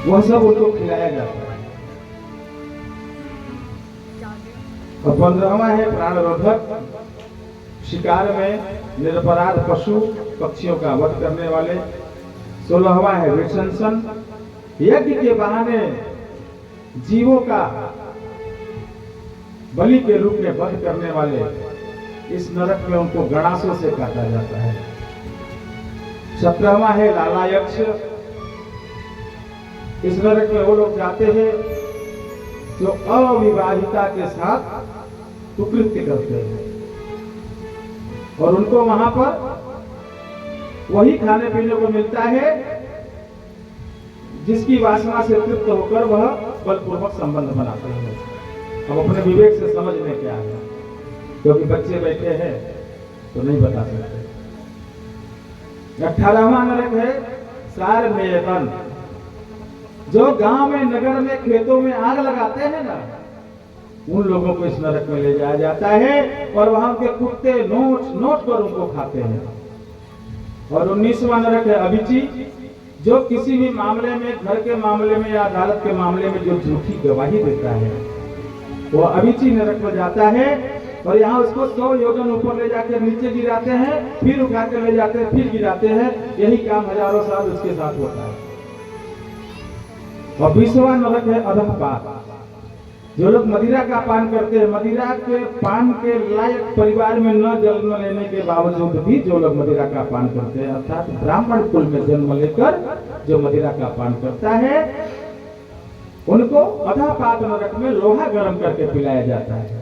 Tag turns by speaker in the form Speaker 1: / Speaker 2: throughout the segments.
Speaker 1: वह सब उनको खिलाया जाता है। और 15वां है प्राणरोधक, शिकार में निरपराध पशु पक्षियों का वध करने वाले। 16वां है विशंसन, यज्ञ के बहाने जीवों का बलि के रूप में वध करने वाले। इस नरक में उनको गणासों से काटा जाता है। 17वां है लाला यक्ष, इस नरक में वो लोग जाते हैं जो अविवाहिता के साथ कुकृत्य करते हैं और उनको वहां पर वही खाने पीने को मिलता है जिसकी वासना से तृप्त होकर वह बलपूर्वक संबंध बनाते हैं। अब अपने विवेक से समझ में क्या है, क्योंकि बच्चे बैठे हैं तो नहीं बता सकते। 18वां नरक है सार मेयतन, जो गांव में नगर में खेतों में आग लगाते हैं ना, उन लोगों को इस नरक में ले जाया जाता है और वहां के कुत्ते नोच कर उनको खाते हैं। और 19वां नरक है अभिची, जो किसी भी मामले में, घर के मामले में या अदालत के मामले में जो झूठी गवाही देता है वो अभिची नरक में जाता है। और यहाँ उसको 100 योजन ऊपर ले जाकर नीचे गिराते हैं, फिर उठा कर ले जाते हैं, फिर गिराते हैं। यही काम हजारों साल उसके साथ होता है। और 20वां नरक है अधमपात, जो लोग मदिरा का पान करते हैं, मदिरा के पान के लायक परिवार में न जन्म लेने के बावजूद भी जो लोग मदिरा का पान करते हैं, अर्थात ब्राह्मण कुल में जन्म लेकर जो मदिरा का पान करता है, उनको अधपात नरक में लोहा गर्म करके पिलाया जाता है।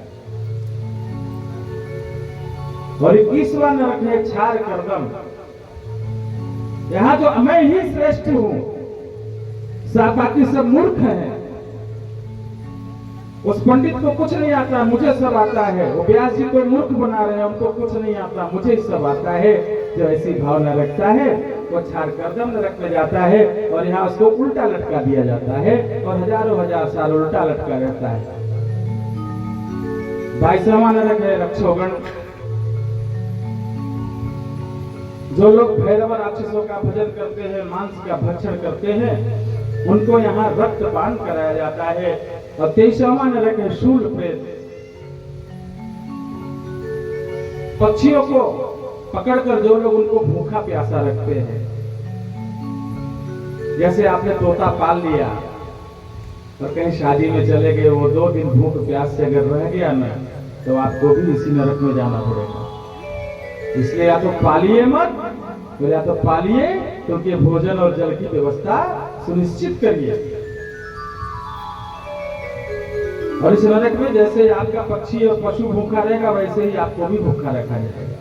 Speaker 1: और 21वां नरक है छार करदम, यहाँ जो मैं ही श्रेष्ठ हूं, बाकी सब मूर्ख हैं, उस पंडित को कुछ नहीं आता, मुझे सब आता है। वो व्यास जी को मूर्ख बना रहे हैं, उनको कुछ नहीं आता, मुझे सब आता है। जो ऐसी भावना रखता है वो छार करदम नरक में जाता है और यहाँ उसको उल्टा लटका दिया जाता है और हजारों हजार साल उल्टा लटका रहता है। 22वां नरक है रक्षोगण, जो लोग भैरव राक्षसों का भजन करते हैं, मांस का भक्षण करते हैं, उनको यहाँ रक्तपान कराया जाता है। और 23वां नरक है शूल प्रेत, पक्षियों को पकड़कर जो लोग उनको भूखा प्यासा रखते हैं। जैसे आपने तोता पाल लिया और कहीं शादी में चले गए, वो 2 दिन भूख प्यास से अगर रह गया ना, तो आपको भी इसी नरक में जाना पड़ेगा। इसलिए या तो पालिए मत, तो या तो पालिए क्योंकि भोजन और जल की व्यवस्था सुनिश्चित करिए। और इस नरक में जैसे आपका पक्षी और पशु भूखा रहेगा, वैसे ही आपको भी भूखा रखा जाएगा।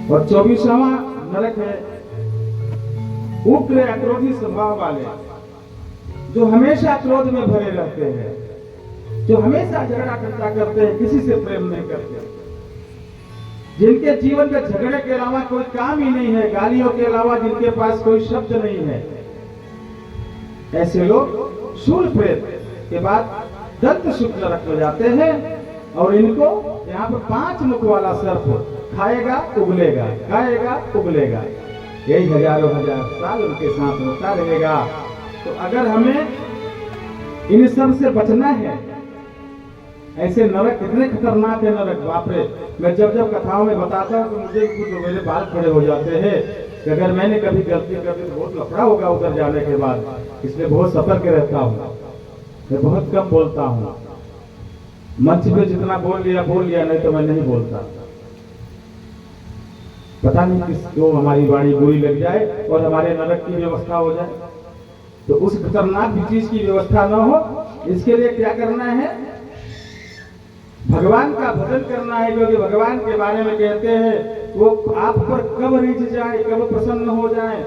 Speaker 1: और 24वां नरक है उग्र क्रोधी स्वभाव वाले, जो हमेशा क्रोध में भरे रहते हैं, जो हमेशा झगड़ा करता करते हैं, किसी से प्रेम नहीं करते, जिनके जीवन में झगड़े के अलावा कोई काम ही नहीं है, गालियों के अलावा जिनके पास कोई शब्द नहीं है, ऐसे लोग शूल प्रेत के बाद दंत शुक्ल नरक में जाते हैं। और इनको यहाँ पर 5 मुख वाला सर्प खाएगा उगलेगा, खाएगा उगलेगा, यही हजारों हजार साल उनके साथ होता रहेगा। तो अगर हमें इन सब से बचना है, ऐसे नरक कितने खतरनाक है नरक, बाप रे। मैं जब जब कथाओं में बताता हूँ तो मुझे कुछ मेरे बाल खड़े हो जाते हैं कि अगर मैंने कभी गलती कर दी तो बहुत लफड़ा होगा उधर जाने के बाद। इसलिए बहुत सतर्क रहता हूँ, मैं बहुत कम बोलता हूँ। मंच पे जितना बोल लिया, नहीं तो मैं नहीं बोलता। पता नहीं किसको हमारी वाणी बुरी लग जाए और हमारे नरक की व्यवस्था हो जाए। तो उस खतरनाक चीज की व्यवस्था न हो, इसके लिए क्या करना है? भगवान का भजन करना है, क्योंकि भगवान के बारे में कहते हैं वो आप पर कब रिझ जाए, कब प्रसन्न हो जाए,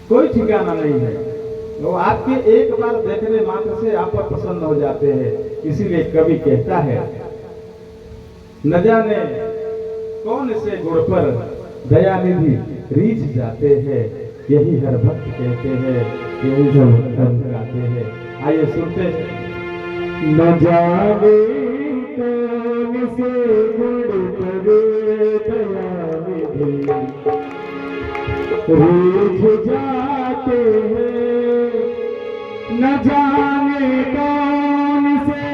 Speaker 1: कोई ठिकाना नहीं है। वो आपके एक बार देखने मात्र से आप पर प्रसन्न हो जाते हैं। इसीलिए कवि कहता है, न जाने कौन से गुण पर दयानिधि रीझ जाते हैं, यही हर भक्त कहते हैं, यही सब भक्त गाते हैं। आइए सुनते हैं।
Speaker 2: न जाने कौन से गुण पर दयानिधि रूठ जाते हैं। न जाने कौन से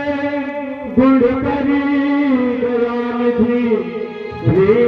Speaker 2: गुण परी गया निधि रे